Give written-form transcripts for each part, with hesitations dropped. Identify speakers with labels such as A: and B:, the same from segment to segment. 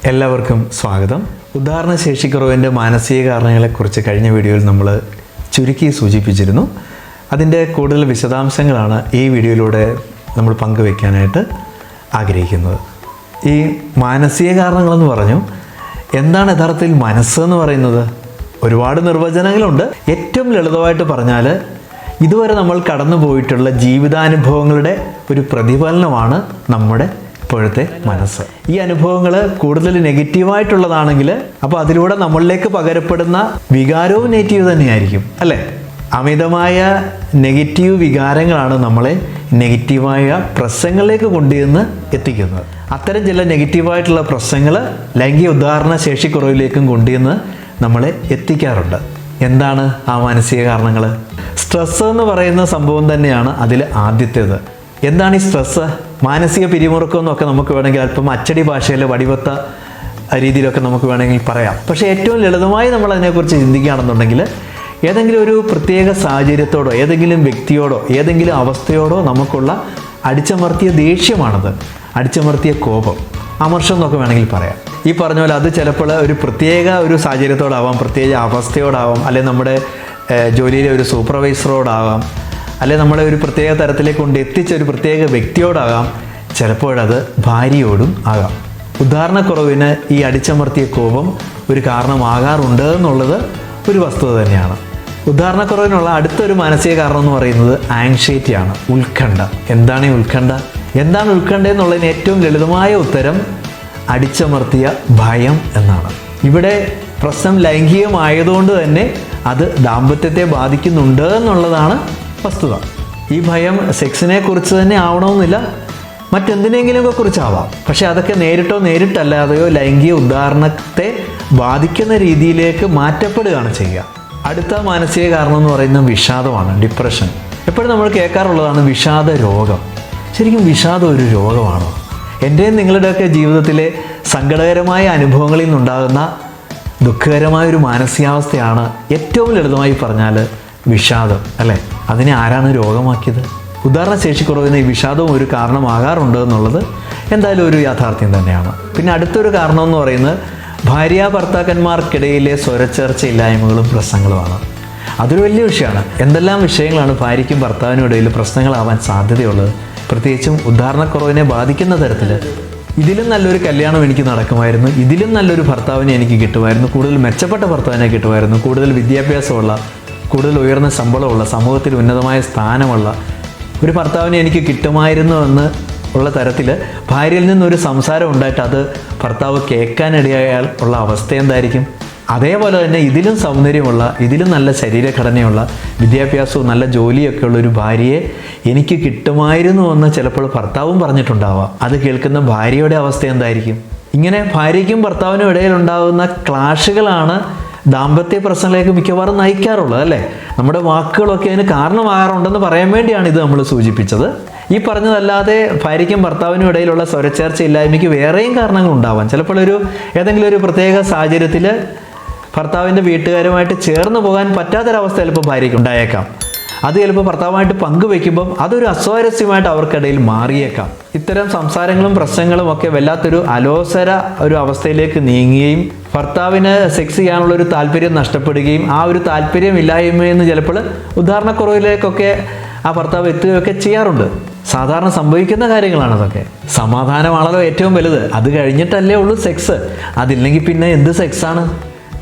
A: എല്ലാവർക്കും സ്വാഗതം. ഉദാഹരണശേഷിക്കുറവിൻ്റെ മാനസിക കാരണങ്ങളെക്കുറിച്ച് കഴിഞ്ഞ വീഡിയോയിൽ നമ്മൾ ചുരുക്കി സൂചിപ്പിച്ചിരുന്നു. അതിൻ്റെ കൂടുതൽ വിശദാംശങ്ങളാണ് ഈ വീഡിയോയിലൂടെ നമ്മൾ പങ്കുവയ്ക്കാനായിട്ട് ആഗ്രഹിക്കുന്നത്. ഈ മാനസിക കാരണങ്ങളെന്ന് പറഞ്ഞു, എന്താണ് യഥാർത്ഥത്തിൽ മനസ്സെന്ന് പറയുന്നത്? ഒരുപാട് നിർവചനങ്ങളുണ്ട്. ഏറ്റവും ലളിതമായിട്ട് പറഞ്ഞാൽ, ഇതുവരെ നമ്മൾ കടന്നു പോയിട്ടുള്ള ജീവിതാനുഭവങ്ങളുടെ ഒരു പ്രതിഫലനമാണ് നമ്മുടെ ഇപ്പോഴത്തെ മനസ്സ്. ഈ അനുഭവങ്ങൾ കൂടുതൽ നെഗറ്റീവായിട്ടുള്ളതാണെങ്കിൽ അപ്പോൾ അതിലൂടെ നമ്മളിലേക്ക് പകരപ്പെടുന്ന വികാരവും നെഗറ്റീവ് തന്നെയായിരിക്കും, അല്ലേ? അമിതമായ നെഗറ്റീവ് വികാരങ്ങളാണ് നമ്മളെ നെഗറ്റീവായ പ്രശ്നങ്ങളിലേക്ക് കൊണ്ടുവന്ന് എത്തിക്കുന്നത്. അത്തരം ചില നെഗറ്റീവായിട്ടുള്ള പ്രശ്നങ്ങൾ ലൈംഗിക ഉദാഹരണ ശേഷിക്കുറവിലേക്കും കൊണ്ടുവന്ന് നമ്മളെ എത്തിക്കാറുണ്ട്. എന്താണ് ആ മാനസിക കാരണങ്ങൾ? സ്ട്രെസ് എന്ന് പറയുന്ന സംഭവം തന്നെയാണ് അതിൽ ആദ്യത്തേത്. എന്താണ് ഈ സ്ട്രെസ്സ്? മാനസിക പിരിമുറുക്കം എന്നൊക്കെ നമുക്ക് വേണമെങ്കിൽ അല്പം അച്ചടി ഭാഷയിൽ വടിവത്ത രീതിയിലൊക്കെ നമുക്ക് വേണമെങ്കിൽ പറയാം. പക്ഷേ ഏറ്റവും ലളിതമായി നമ്മൾ അതിനെക്കുറിച്ച് ചിന്തിക്കുകയാണെന്നുണ്ടെങ്കിൽ, ഏതെങ്കിലും ഒരു പ്രത്യേക സാഹചര്യത്തോടോ ഏതെങ്കിലും വ്യക്തിയോടോ ഏതെങ്കിലും അവസ്ഥയോടോ നമുക്കുള്ള അടിച്ചമർത്തിയ ദേഷ്യമാണത്, അടിച്ചമർത്തിയ കോപം, അമർഷം എന്നൊക്കെ വേണമെങ്കിൽ പറയാം. ഈ പറഞ്ഞ പോലെ അത് ചിലപ്പോൾ ഒരു പ്രത്യേക ഒരു സാഹചര്യത്തോടാവാം, പ്രത്യേക അവസ്ഥയോടാവാം, അല്ലെങ്കിൽ നമ്മുടെ ജോലിയിലെ ഒരു സൂപ്പർവൈസറോടാവാം, അല്ലെങ്കിൽ നമ്മളെ ഒരു പ്രത്യേക തരത്തിലേക്ക് കൊണ്ട് എത്തിച്ച ഒരു പ്രത്യേക വ്യക്തിയോടാകാം, ചിലപ്പോഴത് ഭാര്യയോടും ആകാം. ഉദാഹരണക്കുറവിന് ഈ അടിച്ചമർത്തിയ കോപം ഒരു കാരണമാകാറുണ്ട് എന്നുള്ളത് ഒരു വസ്തുത തന്നെയാണ്. ഉദാഹരണക്കുറവിനുള്ള അടുത്തൊരു മാനസിക കാരണം എന്ന് പറയുന്നത് ആങ്സൈറ്റിയാണ്, ഉത്കണ്ഠ. എന്താണ് ഈ ഉത്കണ്ഠ? എന്താണ് ഉത്കണ്ഠ എന്നുള്ളതിന് ഏറ്റവും ലളിതമായ ഉത്തരം അടിച്ചമർത്തിയ ഭയം എന്നാണ്. ഇവിടെ പ്രശ്നം ലൈംഗികമായതുകൊണ്ട് തന്നെ അത് ദാമ്പത്യത്തെ ബാധിക്കുന്നുണ്ട് എന്നുള്ളതാണ് വസ്തുത. ഈ ഭയം സെക്സിനെ കുറിച്ച് തന്നെ ആവണമെന്നില്ല, മറ്റെന്തിനെങ്കിലുമൊക്കെ കുറിച്ചാവാം. പക്ഷെ അതൊക്കെ നേരിട്ടോ നേരിട്ടല്ലാതെയോ ലൈംഗിക ഉദാഹരണത്തെ ബാധിക്കുന്ന രീതിയിലേക്ക് മാറ്റപ്പെടുകയാണ് ചെയ്യുക. അടുത്ത മാനസിക കാരണം എന്ന് പറയുന്നത് വിഷാദമാണ്, ഡിപ്രഷൻ. എപ്പോഴും നമ്മൾ കേൾക്കാറുള്ളതാണ് വിഷാദ രോഗം. ശരിക്കും വിഷാദം ഒരു രോഗമാണോ? എൻ്റെയും നിങ്ങളുടെയൊക്കെ ജീവിതത്തിലെ സങ്കടകരമായ അനുഭവങ്ങളിൽ നിന്നുണ്ടാകുന്ന ദുഃഖകരമായൊരു മാനസികാവസ്ഥയാണ് ഏറ്റവും ലളിതമായി പറഞ്ഞാൽ വിഷാദം, അല്ലേ? അതിനെ ആരാണ് രോഗമാക്കിയത്? ഉദാഹരണശേഷിക്കുറവിന് ഈ വിഷാദവും ഒരു കാരണമാകാറുണ്ട് എന്നുള്ളത് എന്തായാലും ഒരു യാഥാർത്ഥ്യം തന്നെയാണ്. പിന്നെ അടുത്തൊരു കാരണം എന്ന് പറയുന്നത് ഭാര്യ ഭർത്താക്കന്മാർക്കിടയിലെ സ്വരച്ചേർച്ചയില്ലായ്മകളും പ്രശ്നങ്ങളുമാണ്. അതൊരു വലിയ വിഷയമാണ്. എന്തെല്ലാം വിഷയങ്ങളാണ് ഭാര്യയ്ക്കും ഭർത്താവിനും ഇടയിൽ പ്രശ്നങ്ങളാവാൻ സാധ്യതയുള്ളത്? പ്രത്യേകിച്ചും ഉദാഹരണക്കുറവിനെ ബാധിക്കുന്ന തരത്തിൽ. ഇതിലും നല്ലൊരു കല്യാണം എനിക്ക് നടക്കുമായിരുന്നു, ഇതിലും നല്ലൊരു ഭർത്താവിനെ എനിക്ക് കിട്ടുമായിരുന്നു, കൂടുതൽ മെച്ചപ്പെട്ട ഭർത്താവിനെ കിട്ടുമായിരുന്നു, കൂടുതൽ വിദ്യാഭ്യാസമുള്ള, കൂടുതൽ ഉയർന്ന ശമ്പളമുള്ള, സമൂഹത്തിൽ ഉന്നതമായ സ്ഥാനമുള്ള ഒരു ഭർത്താവിനെ എനിക്ക് കിട്ടുമായിരുന്നു എന്ന് ഉള്ള തരത്തിൽ ഭാര്യയിൽ നിന്നൊരു സംസാരം ഉണ്ടായിട്ട് അത് ഭർത്താവ് കേൾക്കാനിടയായാൽ ഉള്ള അവസ്ഥ എന്തായിരിക്കും? അതേപോലെ തന്നെ ഇതിലും സൗന്ദര്യമുള്ള, ഇതിലും നല്ല ശരീരഘടനയുള്ള, വിദ്യാഭ്യാസവും നല്ല ജോലിയൊക്കെ ഉള്ള ഒരു ഭാര്യയെ എനിക്ക് കിട്ടുമായിരുന്നു എന്ന് ചിലപ്പോൾ ഭർത്താവും പറഞ്ഞിട്ടുണ്ടാവാം. അത് കേൾക്കുന്ന ഭാര്യയുടെ അവസ്ഥ എന്തായിരിക്കും? ഇങ്ങനെ ഭാര്യയ്ക്കും ഭർത്താവിനും ഇടയിലുണ്ടാകുന്ന ക്ലാഷുകളാണ് ദാമ്പത്യ പ്രശ്നങ്ങളിലേക്ക് മിക്കവാറും നയിക്കാറുള്ളത്, അല്ലേ? നമ്മുടെ വാക്കുകളൊക്കെ അതിന് കാരണമാകാറുണ്ടെന്ന് പറയാൻ വേണ്ടിയാണ് ഇത് നമ്മൾ സൂചിപ്പിച്ചത്. ഈ പറഞ്ഞതല്ലാതെ ഭാര്യയ്ക്കും ഭർത്താവിനും ഇടയിലുള്ള സ്വരച്ചേർച്ചയില്ലായ്മയ്ക്ക് വേറെയും കാരണങ്ങളുണ്ടാവാം. ചിലപ്പോൾ ഏതെങ്കിലും ഒരു പ്രത്യേക സാഹചര്യത്തിൽ ഭർത്താവിൻ്റെ വീട്ടുകാരുമായിട്ട് ചേർന്ന് പോകാൻ പറ്റാത്തൊരവസ്ഥ ചിലപ്പോൾ ഭാര്യയ്ക്ക് ഉണ്ടായേക്കാം. അത് ചിലപ്പോൾ ഭർത്താവുമായിട്ട് പങ്കുവെക്കുമ്പം അതൊരു അസ്വാരസ്യമായിട്ട് അവർക്കിടയിൽ മാറിയേക്കാം. ഇത്തരം സംസാരങ്ങളും പ്രശ്നങ്ങളും ഒക്കെ വല്ലാത്തൊരു അലോസര ഒരു അവസ്ഥയിലേക്ക് നീങ്ങുകയും ഭർത്താവിന് സെക്സ് ചെയ്യാനുള്ളൊരു താല്പര്യം നഷ്ടപ്പെടുകയും ആ ഒരു താല്പര്യമില്ലായ്മയെന്ന് ചിലപ്പോൾ ഉദാഹരണക്കുറവിലേക്കൊക്കെ ആ ഭർത്താവ് എത്തുകയൊക്കെ ചെയ്യാറുണ്ട്. സാധാരണ സംഭവിക്കുന്ന കാര്യങ്ങളാണ് അതൊക്കെ. സമാധാനമാണല്ലോ ഏറ്റവും വലുത്. അത് കഴിഞ്ഞിട്ടല്ലേ ഉള്ളൂ സെക്സ്. അതില്ലെങ്കിൽ പിന്നെ എന്ത് സെക്സാണ്?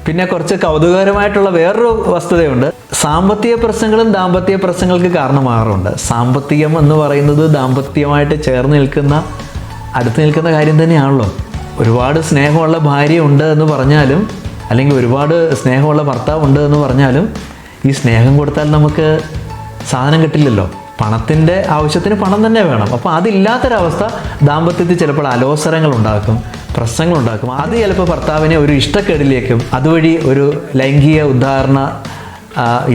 A: പിന്നെ കുറച്ച് കൗതുകകരമായിട്ടുള്ള വേറൊരു വസ്തുതയുണ്ട്. സാമ്പത്തിക പ്രശ്നങ്ങളും ദാമ്പത്യ പ്രശ്നങ്ങൾക്ക് കാരണമാകാറുണ്ട്. സാമ്പത്തികം എന്ന് പറയുന്നത് ദാമ്പത്യമായിട്ട് ചേർന്ന് നിൽക്കുന്ന, അടുത്ത് നിൽക്കുന്ന കാര്യം തന്നെയാണല്ലോ. ഒരുപാട് സ്നേഹമുള്ള ഭാര്യ ഉണ്ട് എന്ന് പറഞ്ഞാലും, അല്ലെങ്കിൽ ഒരുപാട് സ്നേഹമുള്ള ഭർത്താവ് ഉണ്ട് എന്ന് പറഞ്ഞാലും, ഈ സ്നേഹം കൊടുത്താൽ നമുക്ക് സാധനം കിട്ടില്ലല്ലോ. പണത്തിൻ്റെ ആവശ്യത്തിന് പണം തന്നെ വേണം. അപ്പോൾ അതില്ലാത്തൊരവസ്ഥ ദാമ്പത്യത്തിൽ ചിലപ്പോൾ അലോസരങ്ങൾ ഉണ്ടാക്കും, പ്രശ്നങ്ങളുണ്ടാക്കും. അത് ചിലപ്പോൾ ഭർത്താവിനെ ഒരു ഇഷ്ടക്കേടിലേക്കും അതുവഴി ഒരു ലൈംഗിക ഉദാഹരണ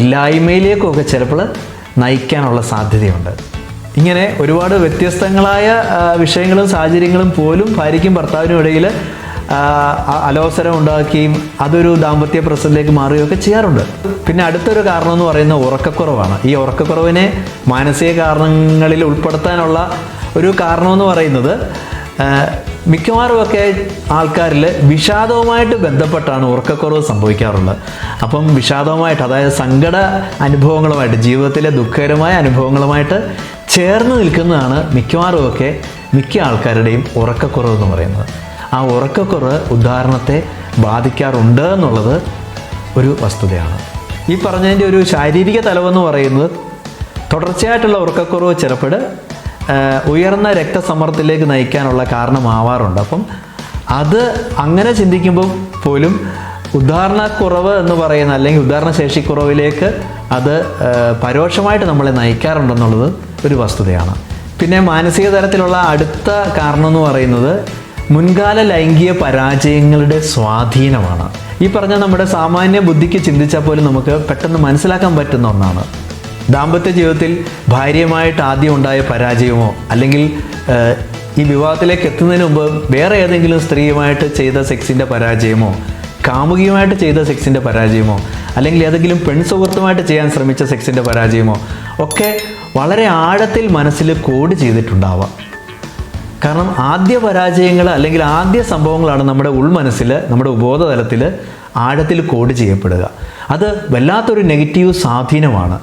A: ഇല്ലായ്മയിലേക്കുമൊക്കെ ചിലപ്പോൾ നയിക്കാനുള്ള സാധ്യതയുണ്ട്. ഇങ്ങനെ ഒരുപാട് വ്യത്യസ്തങ്ങളായ വിഷയങ്ങളും സാഹചര്യങ്ങളും പോലും ഭാര്യയ്ക്കും ഭർത്താവിനും ഇടയിൽ അലോസരം ഉണ്ടാക്കുകയും അതൊരു ദാമ്പത്യ പ്രശ്നത്തിലേക്ക് മാറുകയൊക്കെ ചെയ്യാറുണ്ട്. പിന്നെ അടുത്തൊരു കാരണം എന്ന് പറയുന്നത് ഉറക്കക്കുറവാണ്. ഈ ഉറക്കക്കുറവിനെ മാനസിക കാരണങ്ങളിൽ ഉൾപ്പെടുത്താനുള്ള ഒരു കാരണമെന്ന് പറയുന്നത് മിക്കവാറുമൊക്കെ ആൾക്കാരിൽ വിഷാദവുമായിട്ട് ബന്ധപ്പെട്ടാണ് ഉറക്കക്കുറവ് സംഭവിക്കാറുള്ളത്. അപ്പം വിഷാദവുമായിട്ട്, അതായത് സങ്കട അനുഭവങ്ങളുമായിട്ട്, ജീവിതത്തിലെ ദുഃഖകരമായ അനുഭവങ്ങളുമായിട്ട് ചേർന്ന് നിൽക്കുന്നതാണ് മിക്കവാറുമൊക്കെ മിക്ക ആൾക്കാരുടെയും ഉറക്കക്കുറവ് എന്ന് പറയുന്നത്. ആ ഉറക്കക്കുറവ് ഉദാഹരണത്തെ ബാധിക്കാറുണ്ട് എന്നുള്ളത് ഒരു വസ്തുതയാണ്. ഈ പറഞ്ഞതിൻ്റെ ഒരു ശാരീരിക തലമെന്ന് പറയുന്നത് തുടർച്ചയായിട്ടുള്ള ഉറക്കക്കുറവ് ചിലപ്പോൾ ഉയർന്ന രക്തസമ്മർദ്ദത്തിലേക്ക് നയിക്കാനുള്ള കാരണമാവാറുണ്ട്. അപ്പം അത് അങ്ങനെ ചിന്തിക്കുമ്പോൾ പോലും ഉദാഹരണക്കുറവ് എന്ന് പറയുന്ന, അല്ലെങ്കിൽ ഉദാഹരണശേഷിക്കുറവിലേക്ക് അത് പരോക്ഷമായിട്ട് നമ്മളെ നയിക്കാറുണ്ടെന്നുള്ളത് ഒരു വസ്തുതയാണ്. പിന്നെ മാനസിക തലത്തിലുള്ള അടുത്ത കാരണം എന്ന് പറയുന്നത് മുൻകാല ലൈംഗിക പരാജയങ്ങളുടെ സ്വാധീനമാണ്. ഈ പറഞ്ഞ നമ്മുടെ സാമാന്യ ബുദ്ധിക്ക് ചിന്തിച്ചാൽ പോലും നമുക്ക് പെട്ടെന്ന് മനസ്സിലാക്കാൻ പറ്റുന്ന ഒന്നാണ്. ദാമ്പത്യ ജീവിതത്തിൽ ഭാര്യയുമായിട്ട് ആദ്യം ഉണ്ടായ പരാജയമോ, അല്ലെങ്കിൽ ഈ വിവാഹത്തിലേക്ക് എത്തുന്നതിന് മുമ്പ് വേറെ ഏതെങ്കിലും സ്ത്രീയുമായിട്ട് ചെയ്ത സെക്സിൻ്റെ പരാജയമോ, കാമുകിയുമായിട്ട് ചെയ്ത സെക്സിൻ്റെ പരാജയമോ, അല്ലെങ്കിൽ ഏതെങ്കിലും പെൺസുഹൃത്തുമായിട്ട് ചെയ്യാൻ ശ്രമിച്ച സെക്സിൻ്റെ പരാജയമോ ഒക്കെ വളരെ ആഴത്തിൽ മനസ്സിൽ കോഡ് ചെയ്തിട്ടുണ്ടാവാം. കാരണം ആദ്യ പരാജയങ്ങൾ അല്ലെങ്കിൽ ആദ്യ സംഭവങ്ങളാണ് നമ്മുടെ ഉൾമനസ്സിൽ, നമ്മുടെ ഉബോധതലത്തിൽ ആഴത്തിൽ കോഡ് ചെയ്യപ്പെടുക. അത് വല്ലാത്തൊരു നെഗറ്റീവ് സ്വാധീനമാണ്.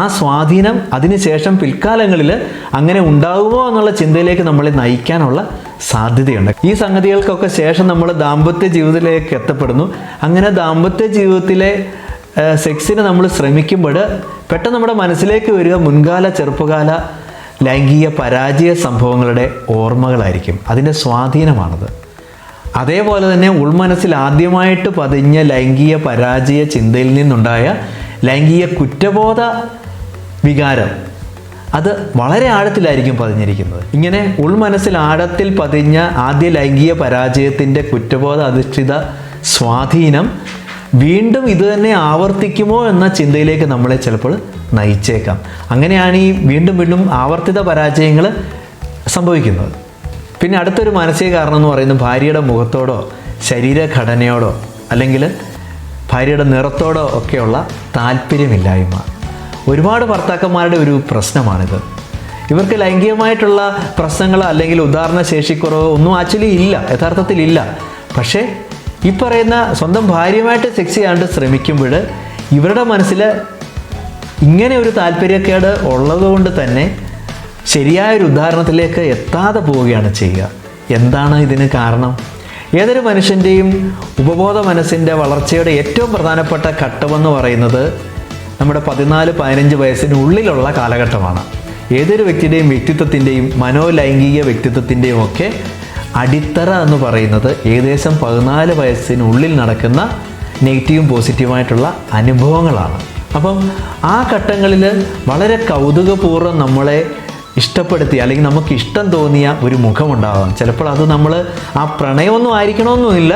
A: ആ സ്വാധീനം അതിനുശേഷം പിൽക്കാലങ്ങളിൽ അങ്ങനെ ഉണ്ടാകുമോ എന്നുള്ള ചിന്തയിലേക്ക് നമ്മളെ നയിക്കാനുള്ള സാധ്യതയുണ്ട്. ഈ സംഗതികൾക്കൊക്കെ ശേഷം നമ്മൾ ദാമ്പത്യ ജീവിതത്തിലേക്ക് എത്തപ്പെടുന്നു. അങ്ങനെ ദാമ്പത്യ ജീവിതത്തിലെ സെക്സിന് നമ്മൾ ശ്രമിക്കുമ്പോൾ പെട്ടെന്ന് നമ്മുടെ മനസ്സിലേക്ക് വരിക മുൻകാല ചെറുപ്പകാല ലൈംഗിക പരാജയ സംഭവങ്ങളുടെ ഓർമ്മകളായിരിക്കും. അതിൻ്റെ സ്വാധീനമാണത്. അതേപോലെ തന്നെ ഉൾമനസ്സിൽ ആദ്യമായിട്ട് പതിഞ്ഞ ലൈംഗിക പരാജയ ചിന്തയിൽ നിന്നുണ്ടായ ലൈംഗിക കുറ്റബോധ വികാരം, അത് വളരെ ആഴത്തിലായിരിക്കും പതിഞ്ഞിരിക്കുന്നത്. ഇങ്ങനെ ഉൾമനസ്സിൽ ആഴത്തിൽ പതിഞ്ഞ ആദ്യ ലൈംഗിക പരാജയത്തിൻ്റെ കുറ്റബോധ അധിഷ്ഠിത സ്വാധീനം വീണ്ടും ഇത് തന്നെ ആവർത്തിക്കുമോ എന്ന ചിന്തയിലേക്ക് നമ്മളെ ചിലപ്പോൾ നയിച്ചേക്കാം. അങ്ങനെയാണ് ഈ വീണ്ടും വീണ്ടും ആവർത്തിത പരാജയങ്ങൾ സംഭവിക്കുന്നത്. പിന്നെ അടുത്തൊരു മാനസിക കാരണം എന്ന് പറയുന്നത് ഭാര്യയുടെ മുഖത്തോടോ ശരീരഘടനയോടോ അല്ലെങ്കിൽ ഭാര്യയുടെ നിറത്തോടോ ഒക്കെയുള്ള താല്പര്യമില്ലായ്മ. ഒരുപാട് ഭർത്താക്കന്മാരുടെ ഒരു പ്രശ്നമാണിത്. ഇവർക്ക് ലൈംഗികമായിട്ടുള്ള പ്രശ്നങ്ങൾ അല്ലെങ്കിൽ ഉദാഹരണശേഷിക്കുറവ് ഒന്നും ആക്ച്വലി ഇല്ല, യഥാർത്ഥത്തിലില്ല. പക്ഷേ ഈ പറയുന്ന സ്വന്തം ഭാര്യയുമായിട്ട് സെക്സ് ചെയ്യാണ്ട് ശ്രമിക്കുമ്പോൾ ഇവരുടെ മനസ്സിൽ ഇങ്ങനെ ഒരു താല്പര്യക്കേട് ഉള്ളതുകൊണ്ട് തന്നെ ശരിയായൊരു ഉദാഹരണത്തിലേക്ക് എത്താതെ പോവുകയാണ് ചെയ്യുക. എന്താണ് ഇതിന് കാരണം? ഏതൊരു മനുഷ്യൻ്റെയും ഉപബോധ മനസ്സിൻ്റെ വളർച്ചയുടെ ഏറ്റവും പ്രധാനപ്പെട്ട ഘട്ടമെന്ന് പറയുന്നത് നമ്മുടെ 14-15 വയസ്സിനുള്ളിലുള്ള കാലഘട്ടമാണ്. ഏതൊരു വ്യക്തിയുടെയും വ്യക്തിത്വത്തിൻ്റെയും മനോലൈംഗിക വ്യക്തിത്വത്തിൻ്റെയും ഒക്കെ അടിത്തറ എന്ന് പറയുന്നത് ഏകദേശം 14 വയസ്സിനുള്ളിൽ നടക്കുന്ന നെഗറ്റീവും പോസിറ്റീവുമായിട്ടുള്ള അനുഭവങ്ങളാണ്. അപ്പം ആ ഘട്ടങ്ങളിൽ വളരെ കൗതുകപൂർവ്വം നമ്മളെ ഇഷ്ടപ്പെടുത്തി അല്ലെങ്കിൽ നമുക്ക് ഇഷ്ടം തോന്നിയ ഒരു മുഖമുണ്ടാകാം. ചിലപ്പോൾ അത് നമ്മൾ ആ പ്രണയമൊന്നും ആയിരിക്കണമെന്നുമില്ല.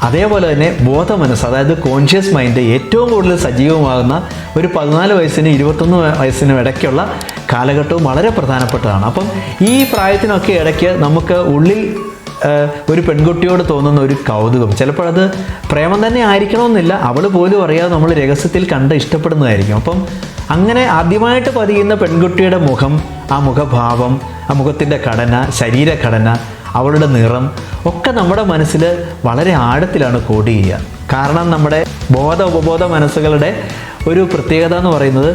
A: അതേപോലെ തന്നെ ബോധമനസ്സ്, അതായത് കോൺഷ്യസ് മൈൻഡ് ഏറ്റവും കൂടുതൽ സജീവമാകുന്ന ഒരു 14 വയസ്സിനും 21 വയസ്സിനും ഇടയ്ക്കുള്ള കാലഘട്ടവും വളരെ പ്രധാനപ്പെട്ടതാണ്. അപ്പം ഈ പ്രായത്തിനൊക്കെ ഇടയ്ക്ക് നമുക്ക് ഉള്ളിൽ ഒരു പെൺകുട്ടിയോട് തോന്നുന്ന ഒരു കൗതുകം, ചിലപ്പോഴത് പ്രേമം തന്നെ ആയിരിക്കണമെന്നില്ല, അവൾ പോലും അറിയാതെ നമ്മൾ രഹസ്യത്തിൽ കണ്ട് ഇഷ്ടപ്പെടുന്നതായിരിക്കും. അപ്പം അങ്ങനെ ആദ്യമായിട്ട് പതിയുന്ന പെൺകുട്ടിയുടെ മുഖം, ആ മുഖഭാവം, ആ മുഖത്തിൻ്റെ ഘടന, ശരീരഘടന, അവളുടെ നിറം ഒക്കെ നമ്മുടെ മനസ്സിൽ വളരെ ആഴത്തിലാണ് കോഡ് ചെയ്യുക. കാരണം നമ്മുടെ ഉപബോധ മനസ്സുകളുടെ ഒരു പ്രത്യേകത എന്ന് പറയുന്നത്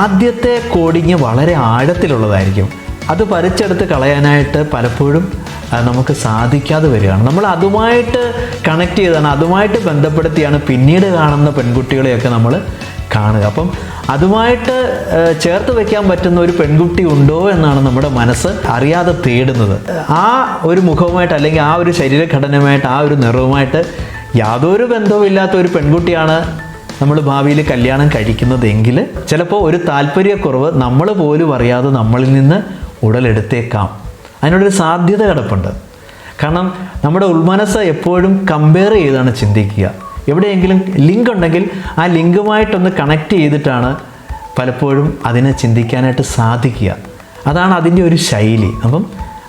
A: ആദ്യത്തെ കോഡിങ് വളരെ ആഴത്തിലുള്ളതായിരിക്കും. അത് പറിച്ചെടുത്ത് കളയാനായിട്ട് പലപ്പോഴും നമുക്ക് സാധിക്കാതെ വരികയാണ്. നമ്മൾ അതുമായിട്ട് കണക്ട് ചെയ്താണ്, അതുമായിട്ട് ബന്ധപ്പെടുത്തിയാണ് പിന്നീട് കാണുന്ന പെൺകുട്ടികളെയൊക്കെ നമ്മൾ കാണുക. അപ്പം അതുമായിട്ട് ചേർത്ത് വയ്ക്കാൻ പറ്റുന്ന ഒരു പെൺകുട്ടി ഉണ്ടോ എന്നാണ് നമ്മുടെ മനസ്സ് അറിയാതെ തേടുന്നത്. ആ ഒരു മുഖവുമായിട്ട് അല്ലെങ്കിൽ ആ ഒരു ശരീരഘടനയുമായിട്ട് ആ ഒരു നിറവുമായിട്ട് യാതൊരു ബന്ധവും ഇല്ലാത്ത ഒരു പെൺകുട്ടിയാണ് നമ്മൾ ഭാവിയിൽ കല്യാണം കഴിക്കുന്നതെങ്കിൽ ചിലപ്പോൾ ഒരു താല്പര്യക്കുറവ് നമ്മൾ പോലും അറിയാതെ നമ്മളിൽ നിന്ന് ഉടലെടുത്തേക്കാം. അതിനോടൊരു സാധ്യത കിടപ്പുണ്ട്. കാരണം നമ്മുടെ ഉൾമനസ്സ് എപ്പോഴും കമ്പയർ ചെയ്താണ് ചിന്തിക്കുക. എവിടെയെങ്കിലും ലിങ്ക് ഉണ്ടെങ്കിൽ ആ ലിങ്കുമായിട്ടൊന്ന് കണക്ട് ചെയ്തിട്ടാണ് പലപ്പോഴും അതിനെ ചിന്തിക്കാനായിട്ട് സാധിക്കുക. അതാണ് അതിൻ്റെ ഒരു ശൈലി. അപ്പം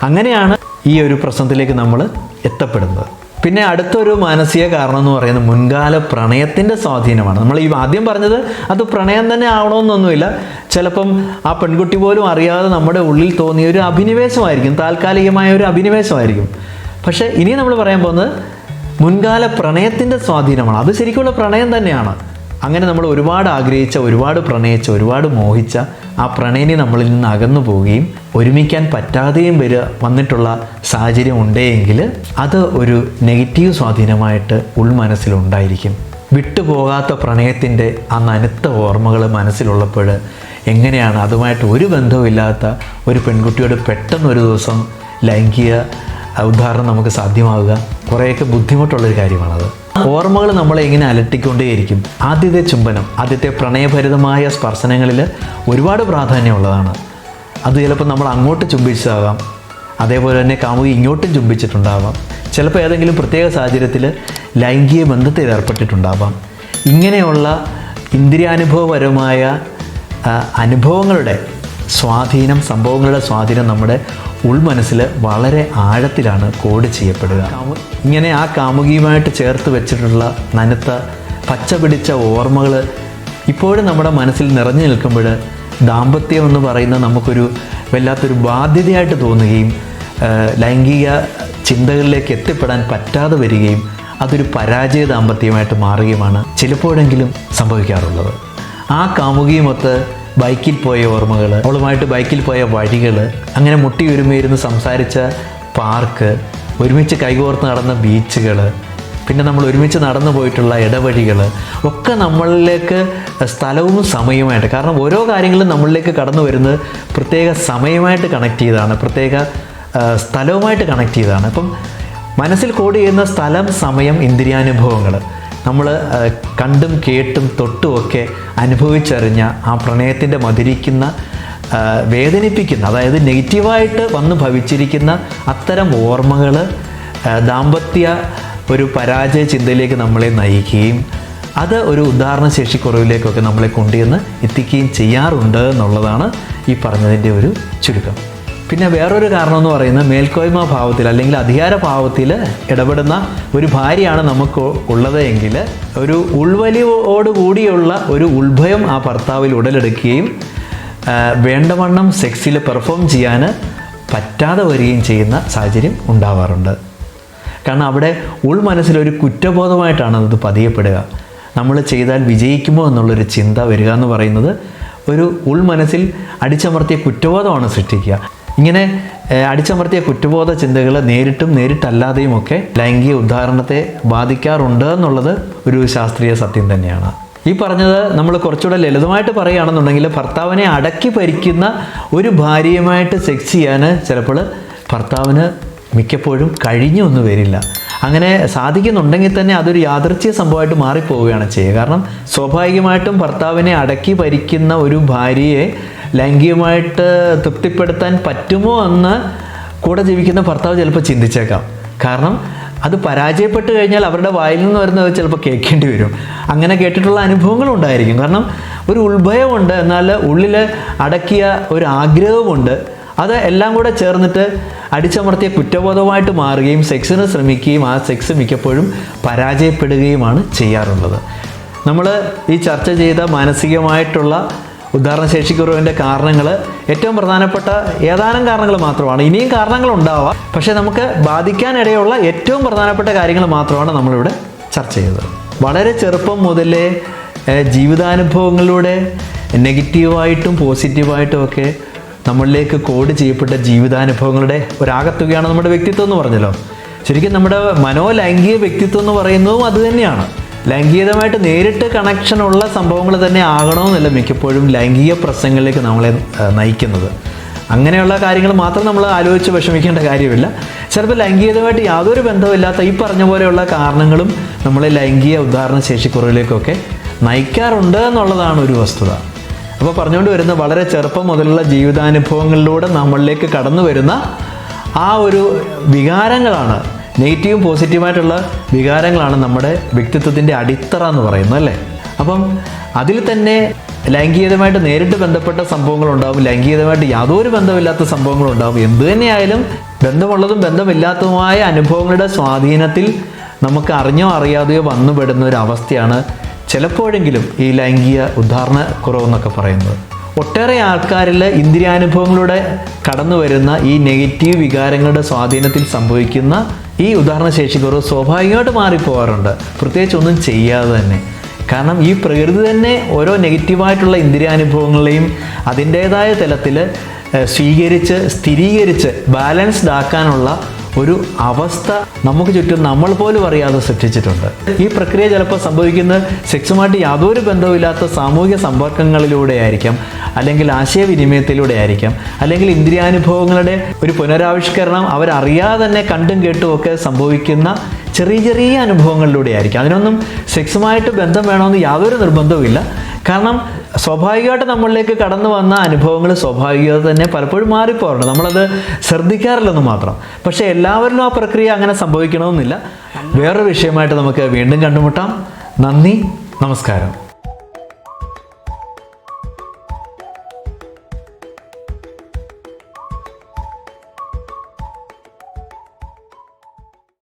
A: അങ്ങനെയാണ് ഈ ഒരു പ്രശ്നത്തിലേക്ക് നമ്മൾ എത്തപ്പെടുന്നത്. പിന്നെ അടുത്തൊരു മാനസിക കാരണം എന്ന് പറയുന്നത് മുൻകാല പ്രണയത്തിൻ്റെ സ്വാധീനമാണ്. നമ്മൾ ഈ ആദ്യം പറഞ്ഞത് അത് പ്രണയം തന്നെ ആവണമെന്നൊന്നുമില്ല. ചിലപ്പം ആ പെൺകുട്ടി പോലും അറിയാതെ നമ്മുടെ ഉള്ളിൽ തോന്നിയ ഒരു അഭിനിവേശമായിരിക്കും, താൽക്കാലികമായ ഒരു അഭിനിവേശമായിരിക്കും. പക്ഷേ ഇനി നമ്മൾ പറയാൻ പോകുന്നത് മുൻകാല പ്രണയത്തിൻ്റെ സ്വാധീനമാണ്. അത് ശരിക്കുള്ള പ്രണയം തന്നെയാണ്. അങ്ങനെ നമ്മൾ ഒരുപാട് ആഗ്രഹിച്ച, ഒരുപാട് പ്രണയിച്ച, ഒരുപാട് മോഹിച്ച ആ പ്രണയിനി നമ്മളിൽ നിന്ന് അകന്നു പോവുകയും ഒരുമിക്കാൻ പറ്റാതെയും വന്നിട്ടുള്ള സാഹചര്യം ഉണ്ടെങ്കിൽ അത് ഒരു നെഗറ്റീവ് സ്വാധീനമായിട്ട് ഉൾമനസ്സിലുണ്ടായിരിക്കും. വിട്ടുപോകാത്ത പ്രണയത്തിൻ്റെ ആ നനുത്ത ഓർമ്മകൾ മനസ്സിലുള്ളപ്പോൾ എങ്ങനെയാണ് അതുമായിട്ട് ഒരു ബന്ധവുമില്ലാത്ത ഒരു പെൺകുട്ടിയോട് പെട്ടെന്നൊരു ദിവസം ലൈംഗിക ഉദാഹരണം നമുക്ക് സാധ്യമാവുക? കുറേയൊക്കെ ബുദ്ധിമുട്ടുള്ളൊരു കാര്യമാണത്. ഓർമ്മകൾ നമ്മളെ ഇങ്ങനെ അലട്ടിക്കൊണ്ടേയിരിക്കും. ആദ്യത്തെ ചുംബനം, ആദ്യത്തെ പ്രണയഭരിതമായ സ്പർശനങ്ങളിൽ ഒരുപാട് പ്രാധാന്യമുള്ളതാണ്. അത് ചിലപ്പോൾ നമ്മൾ അങ്ങോട്ട് ചുംബിച്ചതാകാം, അതേപോലെ തന്നെ കാമുകി ഇങ്ങോട്ടും ചുംബിച്ചിട്ടുണ്ടാവാം. ചിലപ്പോൾ ഏതെങ്കിലും പ്രത്യേക സാഹചര്യത്തിൽ ലൈംഗിക ബന്ധത്തിൽ ഏർപ്പെട്ടിട്ടുണ്ടാവാം. ഇങ്ങനെയുള്ള ഇന്ദ്രിയാനുഭവപരമായ അനുഭവങ്ങളുടെ സ്വാധീനം, സംഭവങ്ങളുടെ സ്വാധീനം നമ്മുടെ ഉൾമനസ്സിൽ വളരെ ആഴത്തിലാണ് കോഡ് ചെയ്യപ്പെടുക. ഇങ്ങനെ ആ കാമുകിയുമായിട്ട് ചേർത്ത് വെച്ചിട്ടുള്ള നനുത്ത പച്ച പിടിച്ച ഓർമ്മകൾ ഇപ്പോഴും നമ്മുടെ മനസ്സിൽ നിറഞ്ഞു നിൽക്കുമ്പോൾ ദാമ്പത്യം എന്ന് പറയുന്ന നമുക്കൊരു വല്ലാത്തൊരു ബാധ്യതയായിട്ട് തോന്നുകയും ലൈംഗിക ചിന്തകളിലേക്ക് എത്തിപ്പെടാൻ പറ്റാതെ വരികയും അതൊരു പരാജയ ദാമ്പത്യമായിട്ട് മാറുകയുമാണ് ചിലപ്പോഴെങ്കിലും സംഭവിക്കാറുള്ളത്. ആ കാമുകിയുമൊത്ത് ബൈക്കിൽ പോയ ഓർമ്മകൾ, അവളുമായിട്ട് ബൈക്കിൽ പോയ വഴികൾ, അങ്ങനെ മുട്ടിയൊരുമയിരുന്ന് സംസാരിച്ച പാർക്ക്, ഒരുമിച്ച് കൈകോർത്ത് നടന്ന ബീച്ചുകൾ, പിന്നെ നമ്മൾ ഒരുമിച്ച് നടന്നു പോയിട്ടുള്ള ഇടവഴികൾ ഒക്കെ നമ്മളിലേക്ക് സ്ഥലവും സമയവുമായിട്ട്, കാരണം ഓരോ കാര്യങ്ങളും നമ്മളിലേക്ക് കടന്നു വരുന്നത് പ്രത്യേക സമയമായിട്ട് കണക്ട് ചെയ്താണ്, പ്രത്യേക സ്ഥലവുമായിട്ട് കണക്ട് ചെയ്താണ്. അപ്പം മനസ്സിൽ കോഡ് ചെയ്യുന്ന സ്ഥലം, സമയം, ഇന്ദ്രിയാനുഭവങ്ങൾ നമ്മൾ കണ്ടും കേട്ടും തൊട്ടുമൊക്കെ അനുഭവിച്ചറിഞ്ഞ ആ പ്രണയത്തിൻ്റെ മധുരിക്കുന്ന, വേദനിപ്പിക്കുന്ന, അതായത് നെഗറ്റീവായിട്ട് വന്ന് ഭവിച്ചിരിക്കുന്ന അത്തരം ഓർമ്മകൾ ദാമ്പത്യ ഒരു പരാജയ ചിന്തയിലേക്ക് നമ്മളെ നയിക്കുകയും അത് ഒരു ഉദാഹരണശേഷിക്കുറവിലേക്കൊക്കെ നമ്മളെ കൊണ്ടുവന്ന് എത്തിക്കുകയും ചെയ്യാറുണ്ട് എന്നുള്ളതാണ് ഈ പറഞ്ഞതിൻ്റെ ഒരു ചുരുക്കം. പിന്നെ വേറൊരു കാരണം എന്ന് പറയുന്നത് മേൽക്കോയ്മ ഭാവത്തിൽ അല്ലെങ്കിൽ അധികാര ഭാവത്തിൽ ഇടപെടുന്ന ഒരു ഭാര്യയാണ് നമുക്ക് ഉള്ളത് എങ്കിൽ ഒരു ഉൾവലിയോടുകൂടിയുള്ള ഒരു ഉൾഭയം ആ ഭർത്താവിൽ ഉടലെടുക്കുകയും വേണ്ടവണ്ണം സെക്സിൽ പെർഫോം ചെയ്യാൻ പറ്റാതെ വരികയും ചെയ്യുന്ന സാഹചര്യം ഉണ്ടാവാറുണ്ട്. കാരണം അവിടെ ഉൾമനസ്സിലൊരു കുറ്റബോധമായിട്ടാണ് അത് പതിയപ്പെടുക. നമ്മൾ ചെയ്താൽ വിജയിക്കുമോ എന്നുള്ളൊരു ചിന്ത വരിക എന്ന് പറയുന്നത് ഒരു ഉൾമനസ്സിൽ അടിച്ചമർത്തിയ കുറ്റബോധമാണ് സൃഷ്ടിക്കുക. ഇങ്ങനെ അടിച്ചമർത്തിയ കുറ്റബോധ ചിന്തകൾ നേരിട്ടും നേരിട്ടല്ലാതെയും ഒക്കെ ലൈംഗിക ഉദാഹരണത്തെ ബാധിക്കാറുണ്ട് എന്നുള്ളത് ഒരു ശാസ്ത്രീയ സത്യം തന്നെയാണ്. ഈ പറഞ്ഞത് നമ്മൾ കുറച്ചുകൂടെ ലളിതമായിട്ട് പറയുകയാണെന്നുണ്ടെങ്കിൽ ഭർത്താവിനെ അടക്കി ഭരിക്കുന്ന ഒരു ഭാര്യയുമായിട്ട് സെക്സ് ചെയ്യാൻ ചിലപ്പോൾ ഭർത്താവിന് മിക്കപ്പോഴും കഴിഞ്ഞൊന്നും വരില്ല. അങ്ങനെ സാധിക്കുന്നുണ്ടെങ്കിൽ തന്നെ അതൊരു യാദൃച്ഛിക സംഭവമായിട്ട് മാറിപ്പോവുകയാണ് ചെയ്യുക. കാരണം സ്വാഭാവികമായിട്ടും ഭർത്താവിനെ അടക്കി ഭരിക്കുന്ന ഒരു ഭാര്യയെ ലൈംഗികമായിട്ട് തൃപ്തിപ്പെടുത്താൻ പറ്റുമോ എന്ന് കൂടെ ജീവിക്കുന്ന ഭർത്താവ് ചിലപ്പോൾ ചിന്തിച്ചേക്കാം. കാരണം അത് പരാജയപ്പെട്ട് കഴിഞ്ഞാൽ അവരുടെ വായിൽ നിന്ന് വരുന്നത് ചിലപ്പോൾ കേൾക്കേണ്ടി വരും. അങ്ങനെ കേട്ടിട്ടുള്ള അനുഭവങ്ങളും ഉണ്ടായിരിക്കും. കാരണം ഒരു ഉൾഭയമുണ്ട്, എന്നാൽ ഉള്ളിൽ അടക്കിയ ഒരു ആഗ്രഹവുമുണ്ട്. അത് എല്ലാം കൂടെ ചേർന്നിട്ട് അടിച്ചമർത്തിയ കുറ്റബോധമായിട്ട് മാറുകയും സെക്സിന് ശ്രമിക്കുകയും ആ സെക്സ് മിക്കപ്പോഴും പരാജയപ്പെടുകയുമാണ് ചെയ്യാറുള്ളത്. നമ്മൾ ഈ ചർച്ച ചെയ്ത മാനസികമായിട്ടുള്ള ഉദാഹരണശേഷിക്കുറവിൻ്റെ കാരണങ്ങൾ ഏറ്റവും പ്രധാനപ്പെട്ട ഏതാനും കാരണങ്ങൾ മാത്രമാണ്. ഇനിയും കാരണങ്ങൾ ഉണ്ടാവാം, പക്ഷേ നമുക്ക് ബാധിക്കാനിടയുള്ള ഏറ്റവും പ്രധാനപ്പെട്ട കാര്യങ്ങൾ മാത്രമാണ് നമ്മളിവിടെ ചർച്ച ചെയ്തത്. വളരെ ചെറുപ്പം മുതലേ ജീവിതാനുഭവങ്ങളിലൂടെ നെഗറ്റീവായിട്ടും പോസിറ്റീവായിട്ടും ഒക്കെ നമ്മളിലേക്ക് കോഡ് ചെയ്യപ്പെട്ട ജീവിതാനുഭവങ്ങളുടെ ഒരാകത്തുകയാണ് നമ്മുടെ വ്യക്തിത്വം എന്ന് പറഞ്ഞല്ലോ. ശരിക്കും നമ്മുടെ മനോലൈംഗിക വ്യക്തിത്വം എന്ന് പറയുന്നതും അത് തന്നെയാണ്. ലൈംഗികമായിട്ട് നേരിട്ട് കണക്ഷനുള്ള സംഭവങ്ങൾ തന്നെ ആകണമെന്നില്ല മിക്കപ്പോഴും ലൈംഗിക പ്രശ്നങ്ങളിലേക്ക് നമ്മളെ നയിക്കുന്നത്. അങ്ങനെയുള്ള കാര്യങ്ങൾ മാത്രം നമ്മൾ ആലോചിച്ച് വിഷമിക്കേണ്ട കാര്യമില്ല. ചിലപ്പോൾ ലൈംഗികതയുമായിട്ട് യാതൊരു ബന്ധമില്ലാത്ത ഈ പറഞ്ഞ പോലെയുള്ള കാരണങ്ങളും നമ്മളെ ലൈംഗിക ഉദാഹരണശേഷിക്കുറവിലേക്കൊക്കെ നയിക്കാറുണ്ട് എന്നുള്ളതാണ് ഒരു വസ്തുത. അപ്പോൾ പറഞ്ഞുകൊണ്ട് വരുന്ന വളരെ ചെറുപ്പം മുതലുള്ള ജീവിതാനുഭവങ്ങളിലൂടെ നമ്മളിലേക്ക് കടന്നു വരുന്ന ആ ഒരു വികാരങ്ങളാണ്, നെഗറ്റീവും പോസിറ്റീവായിട്ടുള്ള വികാരങ്ങളാണ് നമ്മുടെ വ്യക്തിത്വത്തിൻ്റെ അടിത്തറ എന്ന് പറയുന്നത് അല്ലേ. അപ്പം അതിൽ തന്നെ ലൈംഗികതയുമായിട്ട് നേരിട്ട് ബന്ധപ്പെട്ട സംഭവങ്ങളുണ്ടാവും, ലൈംഗികതയുമായിട്ട് യാതൊരു ബന്ധമില്ലാത്ത സംഭവങ്ങളുണ്ടാവും. എന്തു തന്നെയായാലും ബന്ധമുള്ളതും ബന്ധമില്ലാത്തതുമായ അനുഭവങ്ങളുടെ സ്വാധീനത്തിൽ നമുക്ക് അറിഞ്ഞോ അറിയാതെയോ വന്നുപെടുന്ന ഒരു അവസ്ഥയാണ് ചിലപ്പോഴെങ്കിലും ഈ ലൈംഗിക ഉദ്ധാരണക്കുറവെന്നൊക്കെ പറയുന്നത്. ഒട്ടേറെ ആൾക്കാരിൽ ഇന്ദ്രിയാനുഭവങ്ങളുടെ കടന്നു വരുന്ന ഈ നെഗറ്റീവ് വികാരങ്ങളുടെ സ്വാധീനത്തിൽ സംഭവിക്കുന്ന ഈ ഉദാഹരണശേഷിക്കുറവ് സ്വാഭാവികമായിട്ട് മാറിപ്പോകാറുണ്ട്, പ്രത്യേകിച്ച് ഒന്നും ചെയ്യാതെ തന്നെ. കാരണം ഈ പ്രകൃതി തന്നെ ഓരോ നെഗറ്റീവായിട്ടുള്ള ഇന്ദ്രിയാനുഭവങ്ങളെയും അതിൻ്റേതായ തലത്തിൽ സ്വീകരിച്ച് സ്ഥിരീകരിച്ച് ബാലൻസ്ഡ് ആക്കാനുള്ള ഒരു അവസ്ഥ നമുക്ക് ചുറ്റും നമ്മൾ പോലും അറിയാതെ സൃഷ്ടിച്ചിട്ടുണ്ട്. ഈ പ്രക്രിയ ചിലപ്പോൾ സംഭവിക്കുന്നത് സെക്സുമായിട്ട് യാതൊരു ബന്ധവുമില്ലാത്ത സാമൂഹിക സമ്പർക്കങ്ങളിലൂടെ ആയിരിക്കാം, അല്ലെങ്കിൽ ആശയവിനിമയത്തിലൂടെ ആയിരിക്കാം, അല്ലെങ്കിൽ ഇന്ദ്രിയാനുഭവങ്ങളുടെ ഒരു പുനരാവിഷ്കരണം അവരറിയാതെ തന്നെ കണ്ടും കേട്ടും ഒക്കെ സംഭവിക്കുന്ന ചെറിയ ചെറിയ അനുഭവങ്ങളിലൂടെ ആയിരിക്കും. അതിനൊന്നും സെക്സുമായിട്ട് ബന്ധം വേണമെന്ന് യാതൊരു നിർബന്ധവുമില്ല. കാരണം സ്വാഭാവികമായിട്ട് നമ്മളിലേക്ക് കടന്നു വന്ന അനുഭവങ്ങൾ സ്വാഭാവികത തന്നെ പലപ്പോഴും മാറിപ്പോറുണ്ട്, നമ്മളത് ശ്രദ്ധിക്കാറില്ലെന്ന് മാത്രം. പക്ഷേ എല്ലാവരിലും ആ പ്രക്രിയ അങ്ങനെ സംഭവിക്കണമെന്നില്ല. വേറൊരു വിഷയമായിട്ട് നമുക്ക് വീണ്ടും കണ്ടുമുട്ടാം. നന്ദി, നമസ്കാരം.